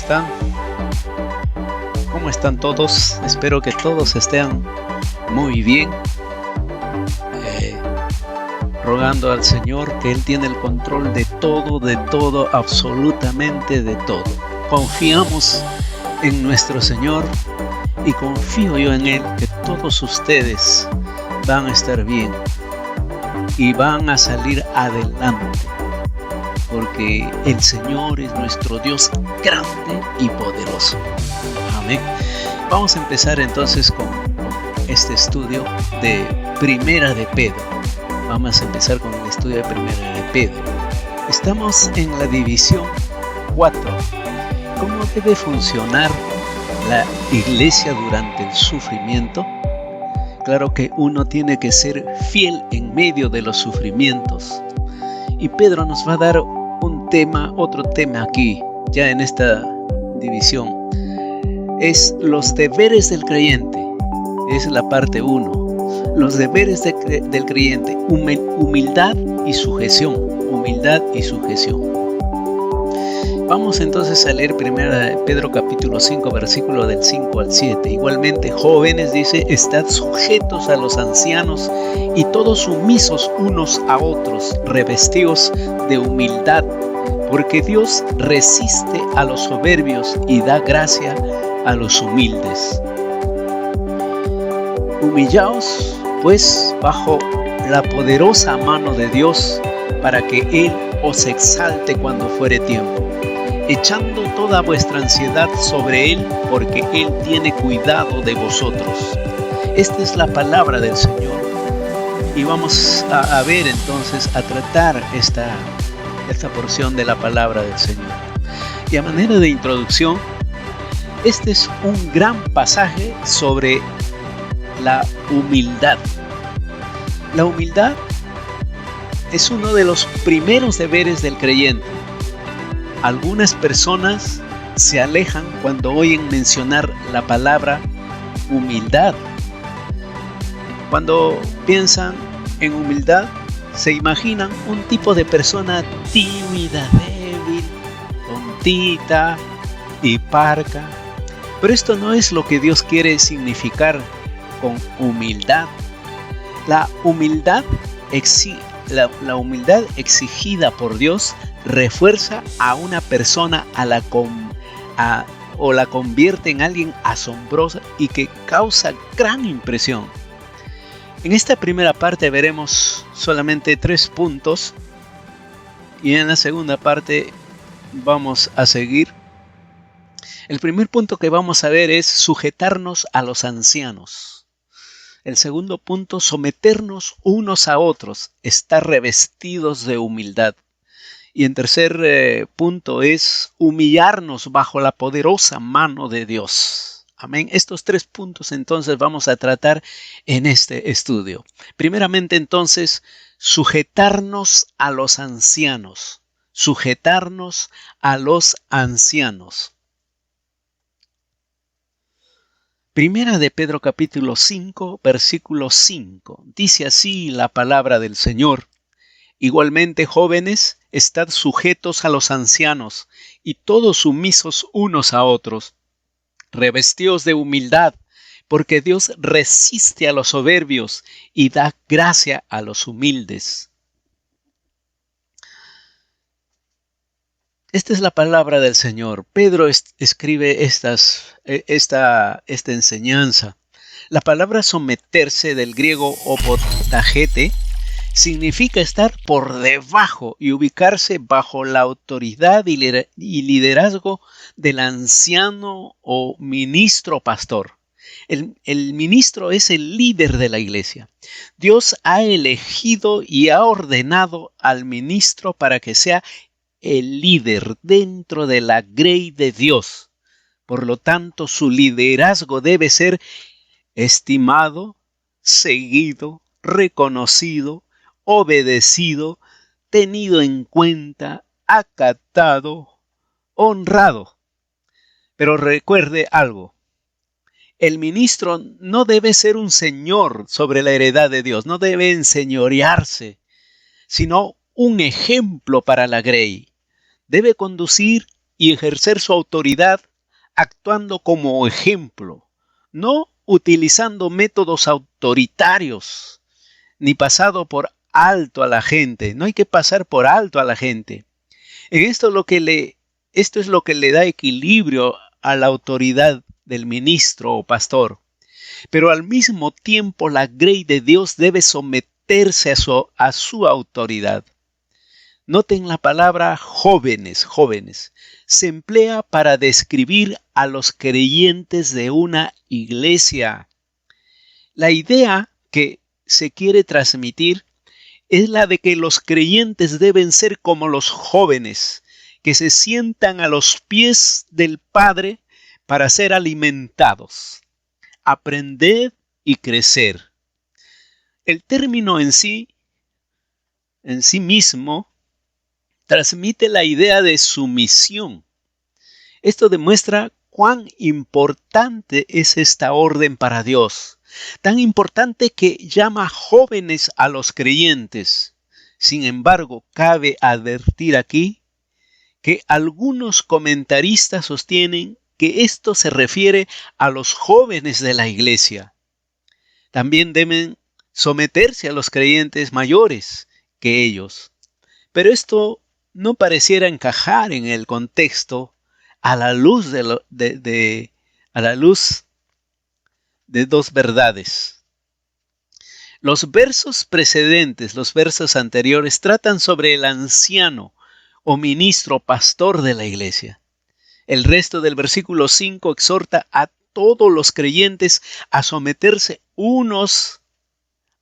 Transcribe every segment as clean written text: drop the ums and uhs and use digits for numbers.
están? ¿Cómo están todos? Espero que todos estén muy bien. Rogando al Señor que Él tiene el control de todo, absolutamente de todo. Confiamos en nuestro Señor y confío yo en Él que todos ustedes van a estar bien y van a salir adelante, porque el Señor es nuestro Dios grande y poderoso. Amén. Vamos a empezar entonces con este estudio de Primera de Pedro. Vamos a empezar con el estudio de Primera de Pedro. Estamos en la división 4. ¿Cómo debe funcionar la iglesia durante el sufrimiento? Claro que uno tiene que ser fiel en medio de los sufrimientos. Y Pedro nos va a dar otro tema aquí, ya en esta división. Es los deberes del creyente. Es la parte 1. Los deberes del creyente, humildad y sujeción. Humildad y sujeción. Vamos entonces a leer 1 Pedro capítulo 5, versículo del 5 al 7. Igualmente, jóvenes, dice, estad sujetos a los ancianos y todos sumisos unos a otros, revestidos de humildad, porque Dios resiste a los soberbios y da gracia a los humildes. Humillaos, pues, bajo la poderosa mano de Dios, para que Él os exalte cuando fuere tiempo, echando toda vuestra ansiedad sobre Él, porque Él tiene cuidado de vosotros. Esta es la palabra del Señor. Y vamos a ver entonces, a tratar esta porción de la palabra del Señor. Y a manera de introducción, este es un gran pasaje sobre la humildad. La humildad es uno de los primeros deberes del creyente. Algunas personas se alejan cuando oyen mencionar la palabra humildad. Cuando piensan en humildad, se imaginan un tipo de persona tímida, débil, tontita y parca. Pero esto no es lo que Dios quiere significar con humildad. La humildad exigida por Dios refuerza a una persona o la convierte en alguien asombrosa y que causa gran impresión. En esta primera parte veremos solamente 3 puntos y en la segunda parte vamos a seguir. El primer punto que vamos a ver es sujetarnos a los ancianos. El segundo punto, someternos unos a otros, estar revestidos de humildad. Y en tercer punto es humillarnos bajo la poderosa mano de Dios. Amén. Estos 3 puntos entonces vamos a tratar en este estudio. Primeramente entonces, sujetarnos a los ancianos. Sujetarnos a los ancianos. Primera de Pedro capítulo 5, versículo 5. Dice así la palabra del Señor. Igualmente, jóvenes, estad sujetos a los ancianos y todos sumisos unos a otros, revestidos de humildad, porque Dios resiste a los soberbios y da gracia a los humildes. Esta es la palabra del Señor. Pedro escribe esta enseñanza. La palabra someterse, del griego opotagete, significa estar por debajo y ubicarse bajo la autoridad y liderazgo del anciano o ministro pastor. El ministro es el líder de la iglesia. Dios ha elegido y ha ordenado al ministro para que sea el líder dentro de la grey de Dios. Por lo tanto, su liderazgo debe ser estimado, seguido, reconocido, obedecido, tenido en cuenta, acatado, honrado. Pero recuerde algo. El ministro no debe ser un señor sobre la heredad de Dios, no debe enseñorearse, sino un ejemplo para la grey. Debe conducir y ejercer su autoridad actuando como ejemplo, no utilizando métodos autoritarios, ni pasado por alto a la gente. No hay que pasar por alto a la gente. Esto es lo que le da equilibrio a la autoridad del ministro o pastor. Pero al mismo tiempo la grey de Dios debe someterse a su autoridad. Noten la palabra jóvenes, jóvenes. Se emplea para describir a los creyentes de una iglesia. La idea que se quiere transmitir es la de que los creyentes deben ser como los jóvenes, que se sientan a los pies del Padre para ser alimentados, aprender y crecer. El término en sí mismo, transmite la idea de sumisión. Esto demuestra cuán importante es esta orden para Dios. Tan importante que llama jóvenes a los creyentes. Sin embargo, cabe advertir aquí que algunos comentaristas sostienen que esto se refiere a los jóvenes de la iglesia. También deben someterse a los creyentes mayores que ellos. Pero esto no pareciera encajar en el contexto a la luz de dos verdades. Los versos precedentes, los versos anteriores, tratan sobre el anciano o ministro pastor de la iglesia. El resto del versículo 5 exhorta a todos los creyentes a someterse unos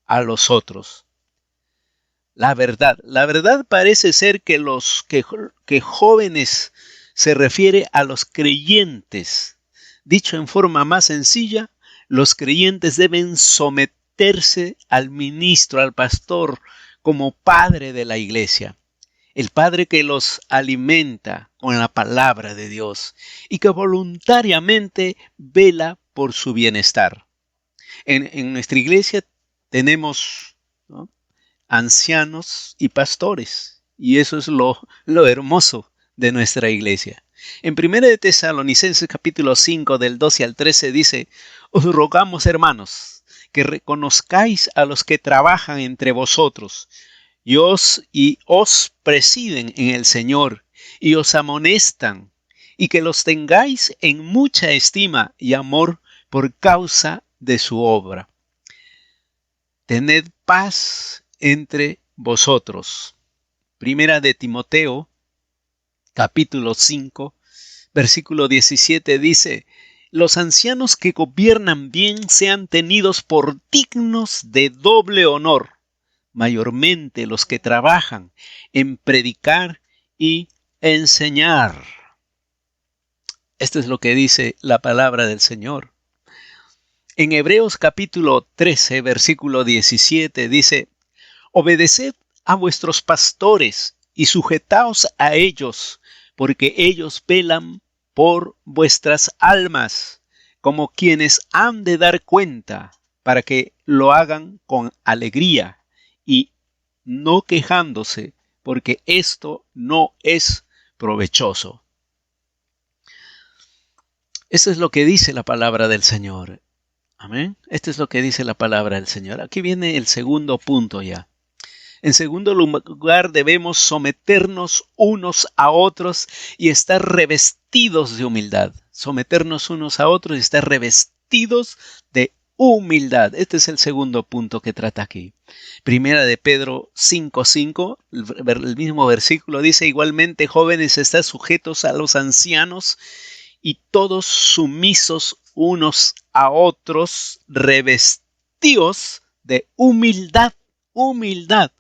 a los otros. La verdad parece ser que que jóvenes se refiere a los creyentes. Dicho en forma más sencilla, los creyentes deben someterse al ministro, al pastor, como padre de la iglesia. El padre que los alimenta con la palabra de Dios y que voluntariamente vela por su bienestar. En nuestra iglesia tenemos, ¿no?, ancianos y pastores, y eso es lo hermoso de nuestra iglesia. En 1 de Tesalonicenses capítulo 5 del 12 al 13 dice: os rogamos, hermanos, que reconozcáis a los que trabajan entre vosotros y os presiden en el Señor y os amonestan, y que los tengáis en mucha estima y amor por causa de su obra. Tened paz entre vosotros. Primera de Timoteo, capítulo 5, versículo 17 dice: los ancianos que gobiernan bien sean tenidos por dignos de doble honor, mayormente los que trabajan en predicar y enseñar. Esto es lo que dice la palabra del Señor. En Hebreos capítulo 13, versículo 17 dice: obedeced a vuestros pastores y sujetaos a ellos, porque ellos velan por vuestras almas, como quienes han de dar cuenta, para que lo hagan con alegría y no quejándose, porque esto no es provechoso. Esto es lo que dice la palabra del Señor. Amén. Esto es lo que dice la palabra del Señor. Aquí viene el segundo punto ya. En segundo lugar, debemos someternos unos a otros y estar revestidos de humildad. Someternos unos a otros y estar revestidos de humildad. Este es el segundo punto que trata aquí. Primera de Pedro 5:5, el mismo versículo dice: igualmente, jóvenes, estad sujetos a los ancianos y todos sumisos unos a otros, revestidos de humildad. Humildad,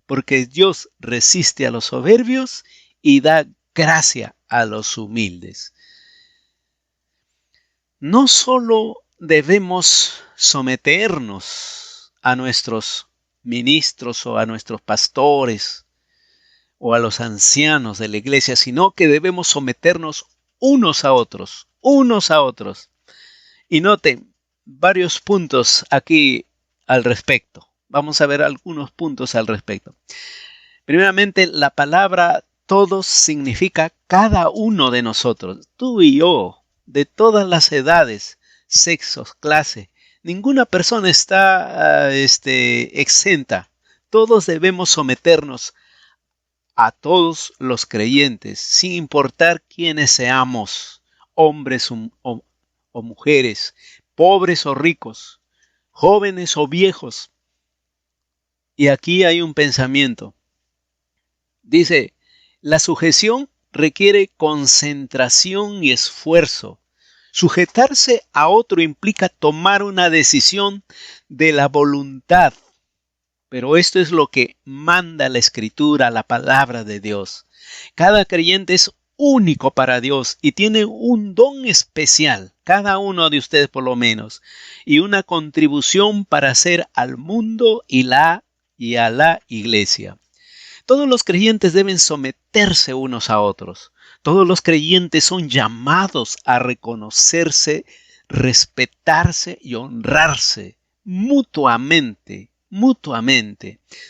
porque Dios resiste a los soberbios y da gracia a los humildes. No solo debemos someternos a nuestros ministros o a nuestros pastores o a los ancianos de la iglesia, sino que debemos someternos unos a otros. Y noten varios puntos aquí al respecto. Vamos a ver algunos puntos al respecto. Primeramente, la palabra Todos significa cada uno de nosotros, tú y yo, de todas las edades, sexos, clase. Ninguna persona está exenta. Todos debemos someternos a todos los creyentes, sin importar quiénes seamos, hombres o mujeres, pobres o ricos, jóvenes o viejos. Y aquí hay un pensamiento. Dice, la sujeción requiere concentración y esfuerzo. Sujetarse a otro implica tomar una decisión de la voluntad. Pero esto es lo que manda la Escritura, la palabra de Dios. Cada creyente es único para Dios y tiene un don especial, cada uno de ustedes por lo menos, y una contribución para hacer al mundo y a la iglesia. Todos los creyentes deben someterse unos a otros. Todos los creyentes son llamados a reconocerse, respetarse y honrarse mutuamente,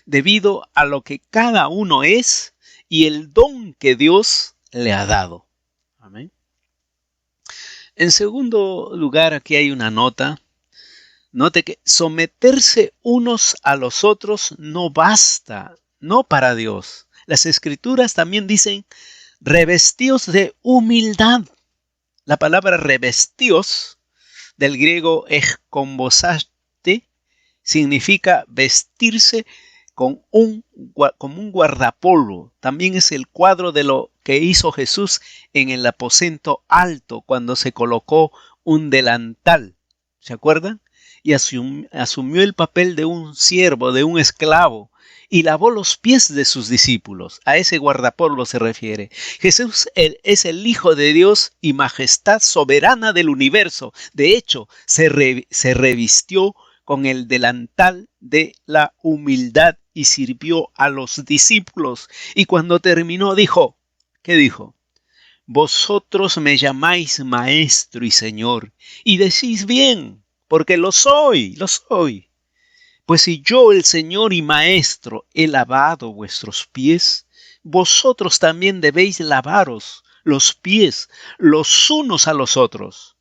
debido a lo que cada uno es y el don que Dios le ha dado. Amén. En segundo lugar, aquí hay una nota. Note que someterse unos a los otros no basta, no para Dios. Las Escrituras también dicen, revestíos de humildad. La palabra revestíos, del griego eskombosaste, significa vestirse como un guardapolvo. También es el cuadro de lo que hizo Jesús en el aposento alto cuando se colocó un delantal. ¿Se acuerdan? Y asumió el papel de un siervo, de un esclavo, y lavó los pies de sus discípulos. A ese guardapolvo se refiere. Jesús es el Hijo de Dios y majestad soberana del universo. De hecho, se revistió con el delantal de la humildad y sirvió a los discípulos. Y cuando terminó dijo, ¿qué dijo? Vosotros me llamáis maestro y señor, y decís bien, porque lo soy. Pues si yo, el Señor y Maestro, he lavado vuestros pies, vosotros también debéis lavaros los pies los unos a los otros,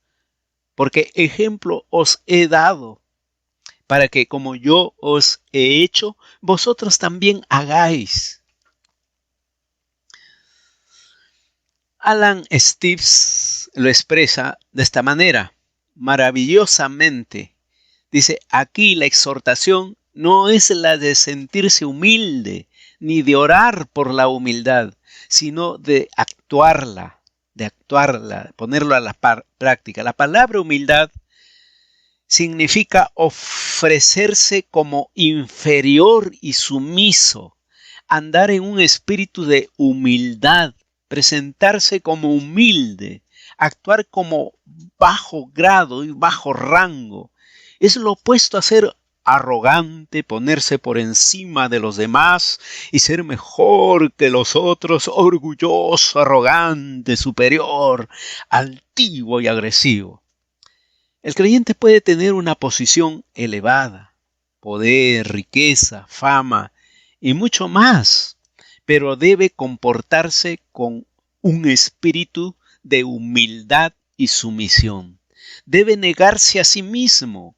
porque ejemplo os he dado, para que como yo os he hecho, vosotros también hagáis. Alan Steves lo expresa de esta manera, maravillosamente. Dice, aquí la exhortación no es la de sentirse humilde, ni de orar por la humildad, sino de actuarla, ponerlo a la práctica. La palabra humildad significa ofrecerse como inferior y sumiso, andar en un espíritu de humildad, presentarse como humilde, actuar como bajo grado y bajo rango. Es lo opuesto a ser arrogante, ponerse por encima de los demás y ser mejor que los otros, orgulloso, arrogante, superior, altivo y agresivo. El creyente puede tener una posición elevada, poder, riqueza, fama y mucho más, pero debe comportarse con un espíritu de humildad y sumisión. Debe negarse a sí mismo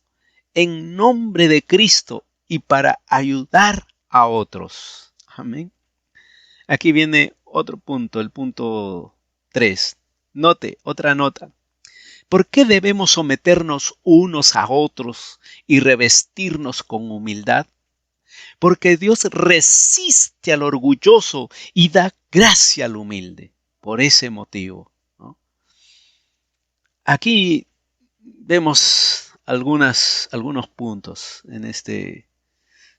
en nombre de Cristo y para ayudar a otros. Amén. Aquí viene otro punto, el punto 3. Note, otra nota. ¿Por qué debemos someternos unos a otros y revestirnos con humildad? Porque Dios resiste al orgulloso y da gracia al humilde. Por ese motivo, ¿no? Aquí vemos algunos puntos en este.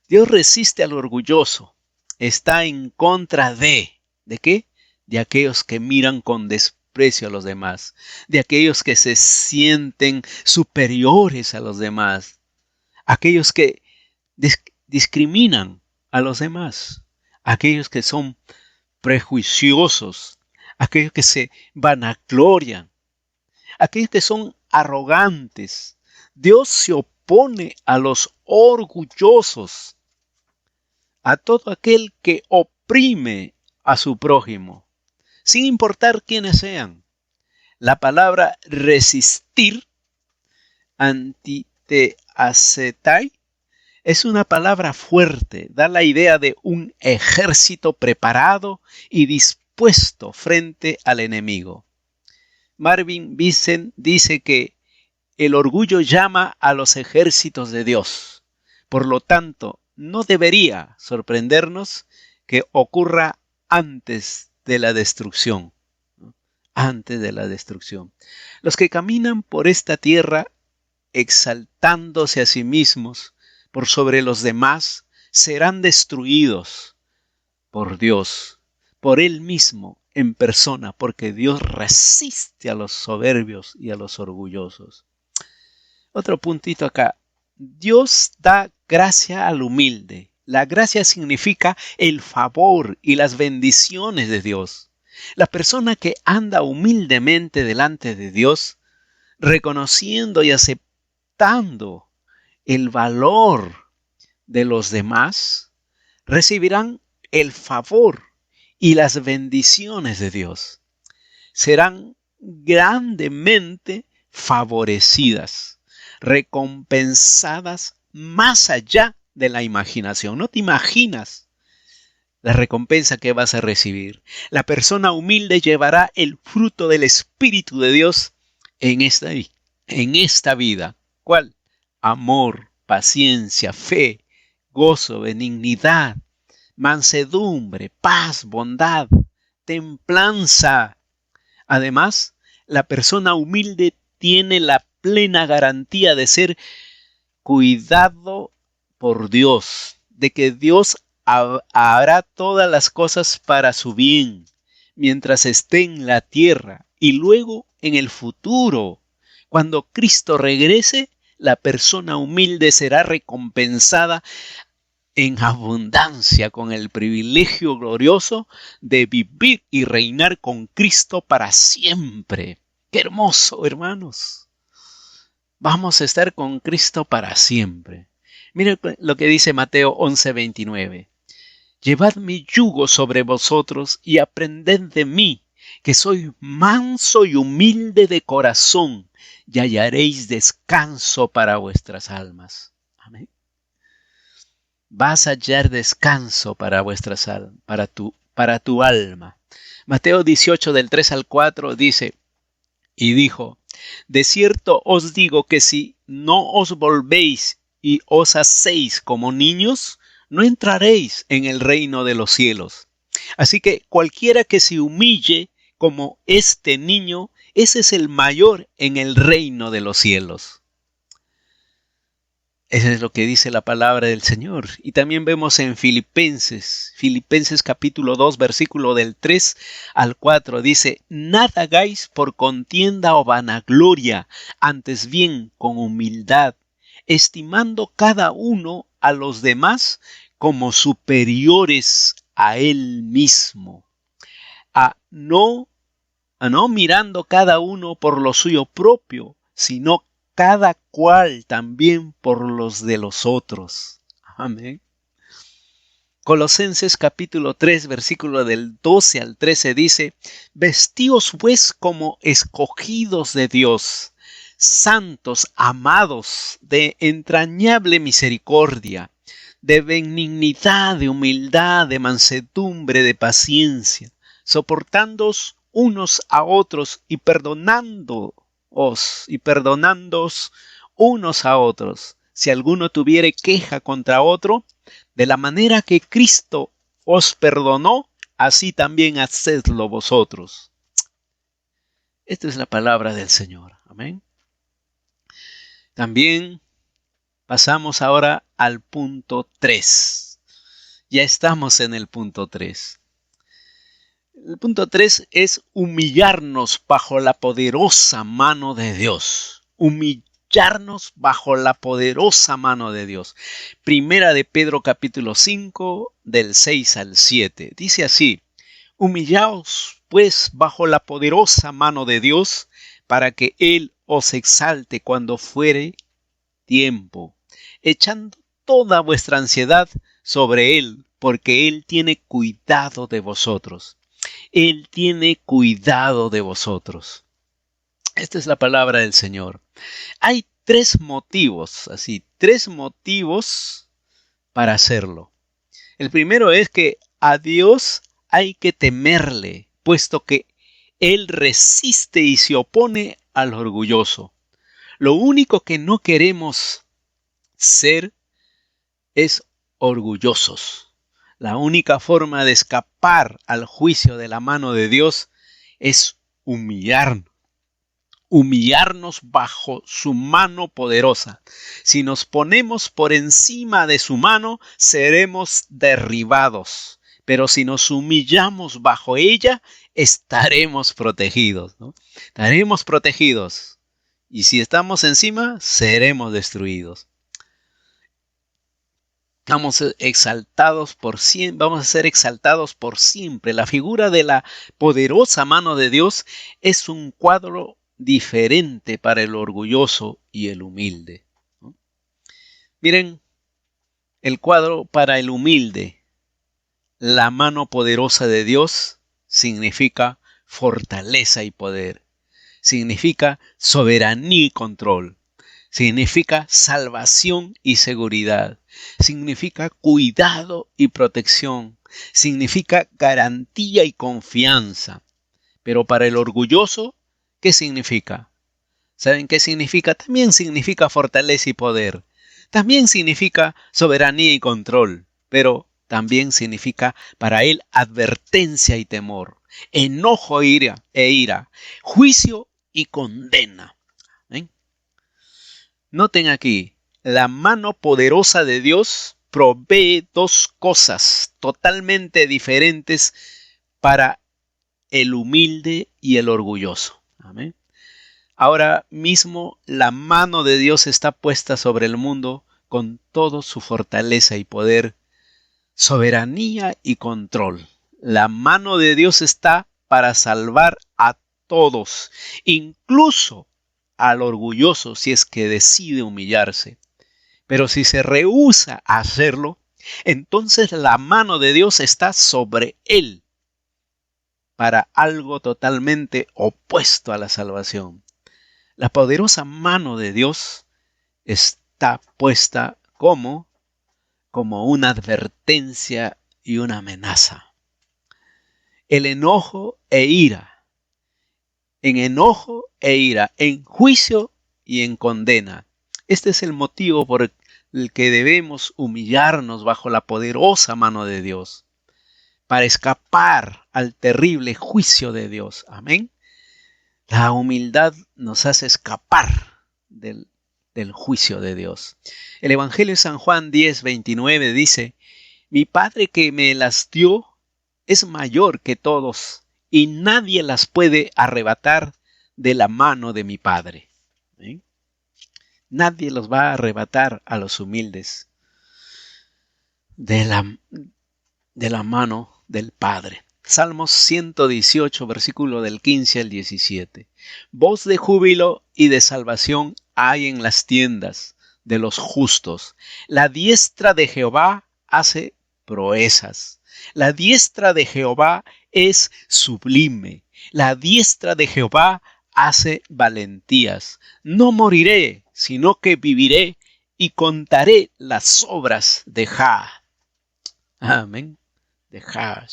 Dios resiste al orgulloso. Está en contra ¿de qué? De aquellos que miran con desprecio a los demás. De aquellos que se sienten superiores a los demás. Aquellos que discriminan a los demás, aquellos que son prejuiciosos, aquellos que se vanaglorian, aquellos que son arrogantes. Dios se opone a los orgullosos, a todo aquel que oprime a su prójimo, sin importar quiénes sean. La palabra resistir, antiteasetai, es una palabra fuerte, da la idea de un ejército preparado y dispuesto frente al enemigo. Marvin Vincent dice que el orgullo llama a los ejércitos de Dios. Por lo tanto, no debería sorprendernos que ocurra antes de la destrucción. Antes de la destrucción. Los que caminan por esta tierra exaltándose a sí mismos por sobre los demás serán destruidos por Dios, por Él mismo en persona, porque Dios resiste a los soberbios y a los orgullosos. Otro puntito acá. Dios da gracia al humilde. La gracia significa el favor y las bendiciones de Dios. La persona que anda humildemente delante de Dios, reconociendo y aceptando el valor de los demás, recibirán el favor y las bendiciones de Dios. Serán grandemente favorecidas, recompensadas más allá de la imaginación. No te imaginas la recompensa que vas a recibir. La persona humilde llevará el fruto del Espíritu de Dios en esta vida. ¿Cuál? Amor, paciencia, fe, gozo, benignidad, mansedumbre, paz, bondad, templanza. Además, la persona humilde tiene la plena garantía de ser cuidado por Dios, de que Dios hará todas las cosas para su bien mientras esté en la tierra y luego en el futuro. Cuando Cristo regrese, la persona humilde será recompensada en abundancia con el privilegio glorioso de vivir y reinar con Cristo para siempre. ¡Qué hermoso, hermanos! Vamos a estar con Cristo para siempre. Miren lo que dice Mateo 11:29. Llevad mi yugo sobre vosotros y aprended de mí, que soy manso y humilde de corazón, y hallaréis descanso para vuestras almas. Amén. Vas a hallar descanso para vuestras almas, para tu alma. Mateo 18 del 3 al 4 dice, y dijo, de cierto os digo que si no os volvéis y os hacéis como niños, no entraréis en el reino de los cielos. Así que cualquiera que se humille como este niño, ese es el mayor en el reino de los cielos. Eso es lo que dice la palabra del Señor. Y también vemos en Filipenses capítulo 2, versículo del 3 al 4, dice, nada hagáis por contienda o vanagloria, antes bien con humildad, estimando cada uno a los demás como superiores a él mismo, a no mirando cada uno por lo suyo propio, sino cada cual también por los de los otros. Amén. Colosenses capítulo 3, versículo del 12 al 13 dice, vestíos pues como escogidos de Dios, santos, amados, de entrañable misericordia, de benignidad, de humildad, de mansedumbre, de paciencia, soportándoos unos a otros y perdonándoos unos a otros, si alguno tuviere queja contra otro, de la manera que Cristo os perdonó, así también hacedlo vosotros. Esta es la palabra del Señor. Amén. También pasamos ahora al punto 3. Ya estamos en el punto 3. El punto 3 es humillarnos bajo la poderosa mano de Dios. Humillarnos bajo la poderosa mano de Dios. Primera de Pedro capítulo 5 del 6 al 7. Dice así, humillaos pues bajo la poderosa mano de Dios para que Él os exalte cuando fuere tiempo, echando toda vuestra ansiedad sobre Él, porque Él tiene cuidado de vosotros. Él tiene cuidado de vosotros. Esta es la palabra del Señor. Hay tres motivos para hacerlo. El primero es que a Dios hay que temerle, puesto que Él resiste y se opone al orgulloso. Lo único que no queremos ser es orgullosos. La única forma de escapar al juicio de la mano de Dios es humillarnos bajo su mano poderosa. Si nos ponemos por encima de su mano, seremos derribados. Pero si nos humillamos bajo ella, estaremos protegidos, ¿no? Estaremos protegidos. Y si estamos encima, seremos destruidos. Vamos a ser exaltados por siempre. La figura de la poderosa mano de Dios es un cuadro diferente para el orgulloso y el humilde, ¿no? Miren, el cuadro para el humilde. La mano poderosa de Dios significa fortaleza y poder. Significa soberanía y control. Significa salvación y seguridad. Significa cuidado y protección. Significa garantía y confianza. Pero para el orgulloso, ¿qué significa? ¿Saben qué significa? También significa fortaleza y poder. También significa soberanía y control. Pero también significa para él advertencia y temor, enojo e ira, juicio y condena. ¿Ven? Noten aquí, la mano poderosa de Dios provee dos cosas totalmente diferentes para el humilde y el orgulloso. Amén. Ahora mismo la mano de Dios está puesta sobre el mundo con toda su fortaleza y poder, soberanía y control. La mano de Dios está para salvar a todos, incluso al orgulloso si es que decide humillarse. Pero si se rehúsa a hacerlo, entonces la mano de Dios está sobre él para algo totalmente opuesto a la salvación. La poderosa mano de Dios está puesta como una advertencia y una amenaza. El enojo e ira. En enojo e ira, en juicio y en condena. Este es el motivo por el que debemos humillarnos bajo la poderosa mano de Dios, para escapar al terrible juicio de Dios. Amén. La humildad nos hace escapar del juicio de Dios. El Evangelio de San Juan 10:29 dice: mi Padre que me las dio es mayor que todos, y nadie las puede arrebatar de la mano de mi Padre. ¿Eh? Nadie los va a arrebatar a los humildes de la mano del Padre. Salmos 118, versículo del 15 al 17. Voz de júbilo y de salvación hay en las tiendas de los justos. La diestra de Jehová hace proezas. La diestra de Jehová es sublime. La diestra de Jehová hace valentías. No moriré, sino que viviré y contaré las obras de Jah. Amén. De Jah.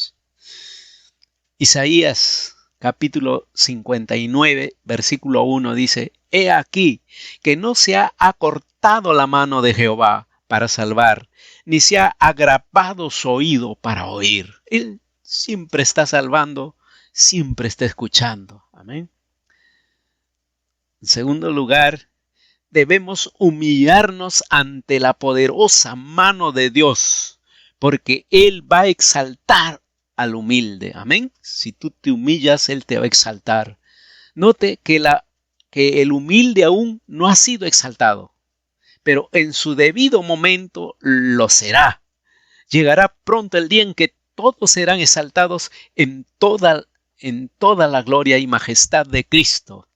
Isaías capítulo 59, versículo 1 dice: he aquí que no se ha acortado la mano de Jehová para salvar, ni se ha agravado su oído para oír. Él siempre está salvando, siempre está escuchando. Amén. En segundo lugar, debemos humillarnos ante la poderosa mano de Dios, porque Él va a exaltar al humilde. Amén. Si tú te humillas, Él te va a exaltar. Note que el humilde aún no ha sido exaltado, pero en su debido momento lo será. Llegará pronto el día en que todos serán exaltados en toda la gloria y majestad de Cristo.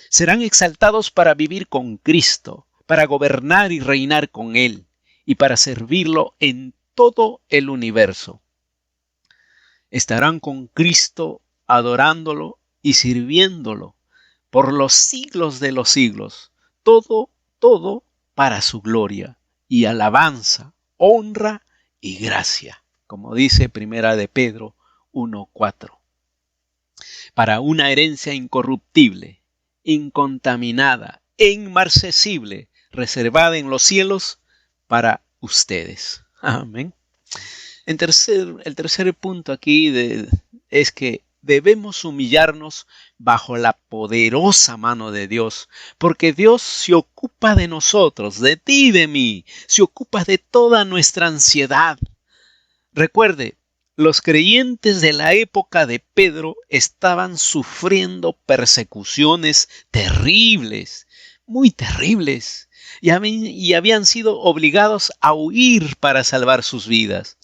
Serán exaltados para vivir con Cristo, para gobernar y reinar con Él, y para servirlo en todo el universo. Estarán con Cristo adorándolo y sirviéndolo por los siglos de los siglos. Todo para su gloria y alabanza, honra y gracia, como dice Primera de Pedro 1:4. Para una herencia incorruptible, incontaminada e inmarcesible, reservada en los cielos para ustedes. Amén. El tercer punto aquí es que debemos humillarnos bajo la poderosa mano de Dios, porque Dios se ocupa de nosotros, de ti y de mí, se ocupa de toda nuestra ansiedad. Recuerde, los creyentes de la época de Pedro estaban sufriendo persecuciones terribles, muy terribles, y habían sido obligados a huir para salvar sus vidas,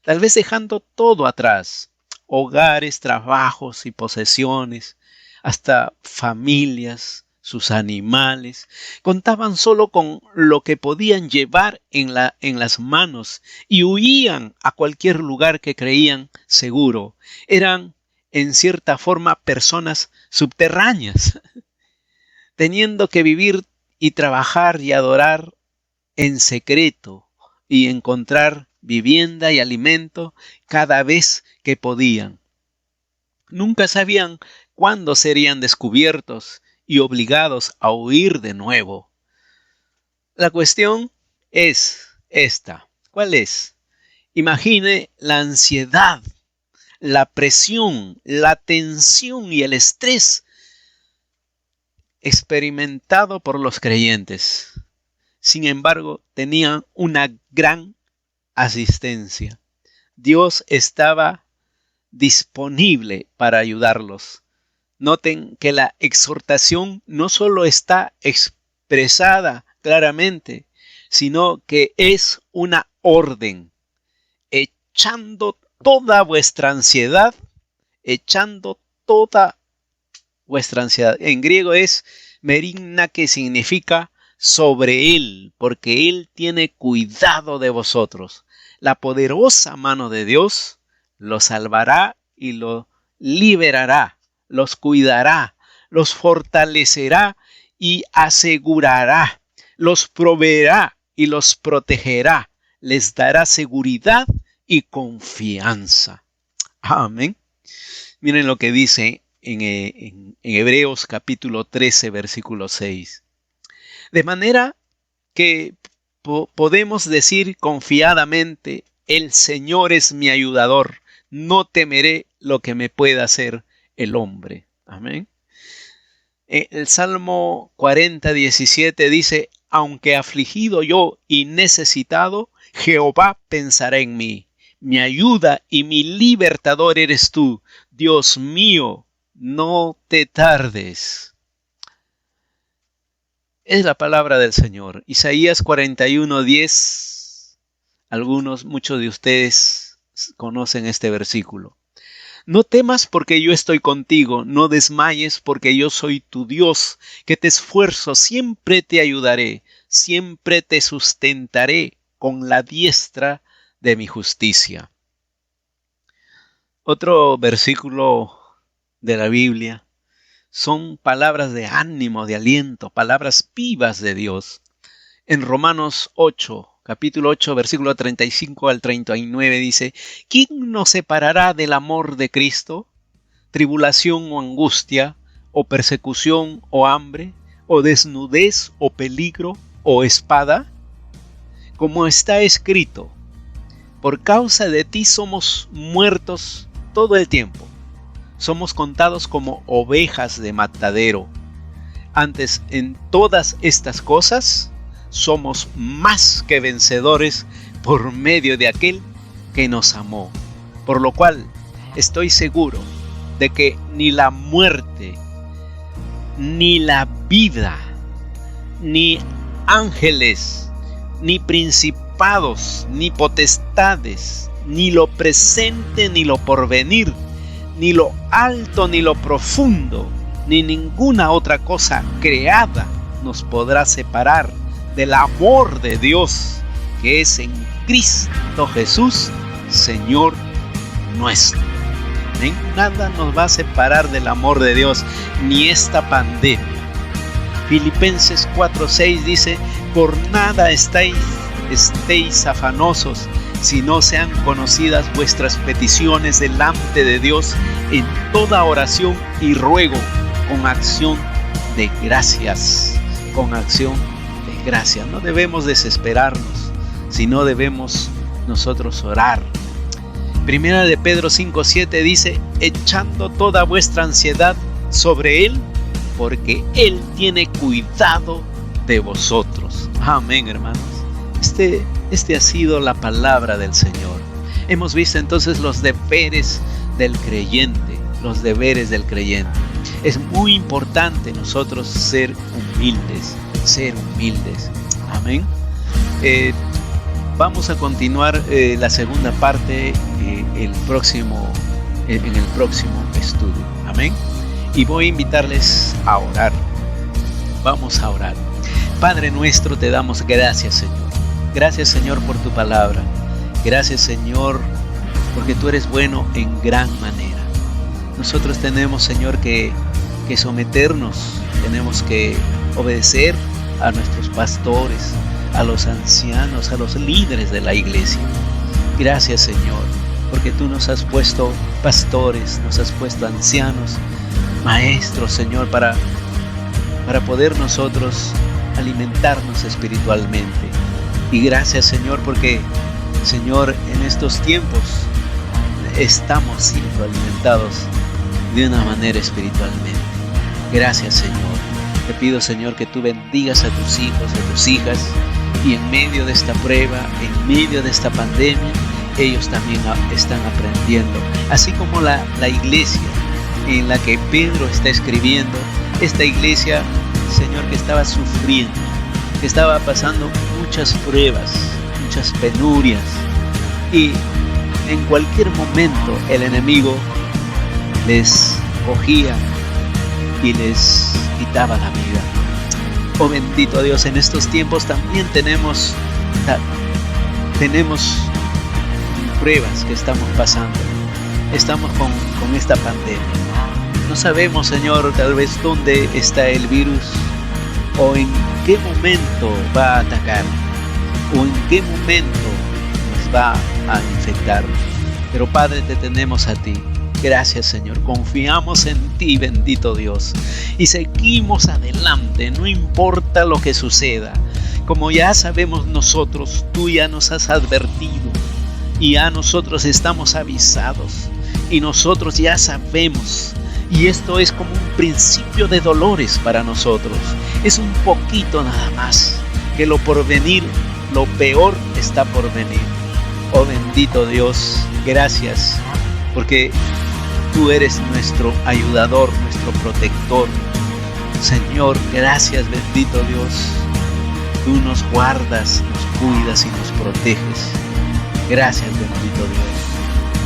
tal vez dejando todo atrás: hogares, trabajos y posesiones, hasta familias, sus animales. Contaban solo con lo que podían llevar en las manos y huían a cualquier lugar que creían seguro. Eran, en cierta forma, personas subterráneas, teniendo que vivir y trabajar y adorar en secreto y encontrar vivienda y alimento cada vez que podían. Nunca sabían cuándo serían descubiertos y obligados a huir de nuevo. La cuestión es esta. ¿Cuál es? Imagine la ansiedad, la presión, la tensión y el estrés experimentado por los creyentes. Sin embargo, tenían una gran asistencia. Dios estaba disponible para ayudarlos. Noten que la exhortación no solo está expresada claramente, sino que es una orden. Echando toda vuestra ansiedad, En griego es merigna, que significa sobre Él, porque Él tiene cuidado de vosotros. La poderosa mano de Dios los salvará y los liberará, los cuidará, los fortalecerá y asegurará, los proveerá y los protegerá, les dará seguridad y confianza. Amén. Miren lo que dice en Hebreos capítulo 13, versículo 6. De manera que podemos decir confiadamente: el Señor es mi ayudador, no temeré lo que me pueda hacer el hombre. Amén. El Salmo 40:17 dice: aunque afligido yo y necesitado, Jehová pensará en mí. Mi ayuda y mi libertador eres tú. Dios mío, no te tardes. Es la palabra del Señor. Isaías 41:10. Muchos de ustedes conocen este versículo. No temas, porque yo estoy contigo. No desmayes, porque yo soy tu Dios, que te esfuerzo, siempre te ayudaré, siempre te sustentaré con la diestra de mi justicia. Otro versículo de la Biblia son palabras de ánimo, de aliento, palabras vivas de Dios. En Romanos 8, capítulo 8, versículo 35 al 39 dice: ¿quién nos separará del amor de Cristo? ¿Tribulación o angustia, o persecución o hambre, o desnudez o peligro o espada? Como está escrito: por causa de ti somos muertos todo el tiempo. Somos contados como ovejas de matadero. Antes, en todas estas cosas, somos más que vencedores por medio de aquel que nos amó. Por lo cual, estoy seguro de que ni la muerte, ni la vida, ni ángeles, ni principados, ni potestades, ni lo presente, ni lo porvenir, ni lo alto, ni lo profundo, ni ninguna otra cosa creada nos podrá separar del amor de Dios que es en Cristo Jesús, Señor nuestro. Amén. Nada nos va a separar del amor de Dios, ni esta pandemia. Filipenses 4:6 dice: por nada estéis afanosos, si no sean conocidas vuestras peticiones delante de Dios en toda oración y ruego, con acción de gracias. Con acción de gracias. No debemos desesperarnos, sino debemos nosotros orar. Primera de Pedro 5:7 dice: echando toda vuestra ansiedad sobre Él, porque Él tiene cuidado de vosotros. Amén, hermanos. Este ha sido la palabra del Señor. Hemos visto entonces los deberes del creyente. Los deberes del creyente. Es muy importante nosotros ser humildes. Amén. Vamos a continuar la segunda parte en el próximo estudio. Amén. Y voy a invitarles a orar. Vamos a orar. Padre nuestro, te damos gracias, Señor. Gracias, Señor, por tu palabra. Gracias, Señor, porque tú eres bueno en gran manera. Nosotros tenemos, Señor, que someternos. Tenemos que obedecer a nuestros pastores, a los ancianos, a los líderes de la iglesia. Gracias, Señor, porque tú nos has puesto pastores, nos has puesto ancianos, maestros, Señor, para poder nosotros alimentarnos espiritualmente. Y gracias, Señor, porque, Señor, en estos tiempos estamos siendo alimentados de una manera espiritualmente. Gracias, Señor. Te pido, Señor, que tú bendigas a tus hijos, a tus hijas, y en medio de esta prueba, en medio de esta pandemia, ellos también están aprendiendo. Así como la iglesia en la que Pedro está escribiendo, esta iglesia, Señor, que estaba sufriendo, que estaba pasando muchas pruebas, muchas penurias, y en cualquier momento el enemigo les cogía y les quitaba la vida. Oh bendito Dios, en estos tiempos también tenemos pruebas que estamos pasando. Estamos con esta pandemia. No sabemos, Señor, tal vez dónde está el virus, o en qué momento va a atacar, o en qué momento nos va a infectar. Pero Padre, te tenemos a ti. Gracias, Señor. Confiamos en ti, bendito Dios, y seguimos adelante, no importa lo que suceda. Como ya sabemos nosotros, tú ya nos has advertido, y ya nosotros estamos avisados, y nosotros ya sabemos. Y esto es como un principio de dolores para nosotros. Es un poquito nada más, que lo porvenir, lo peor está por venir. Oh bendito Dios, gracias, porque tú eres nuestro ayudador, nuestro protector. Señor, gracias, bendito Dios. Tú nos guardas, nos cuidas y nos proteges. Gracias, bendito Dios.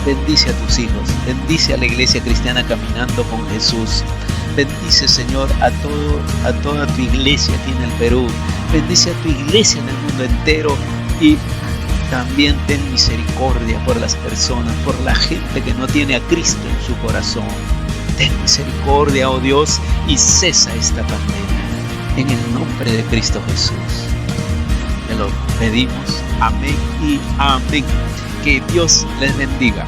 Bendice a tus hijos, bendice a la iglesia cristiana Caminando con Jesús. Bendice, Señor, a toda tu iglesia aquí en el Perú. Bendice a tu iglesia en el mundo entero, y también ten misericordia por las personas, por la gente que no tiene a Cristo en su corazón. Ten misericordia, oh Dios, y cesa esta pandemia. En el nombre de Cristo Jesús. Te lo pedimos. Amén y amén. Que Dios les bendiga.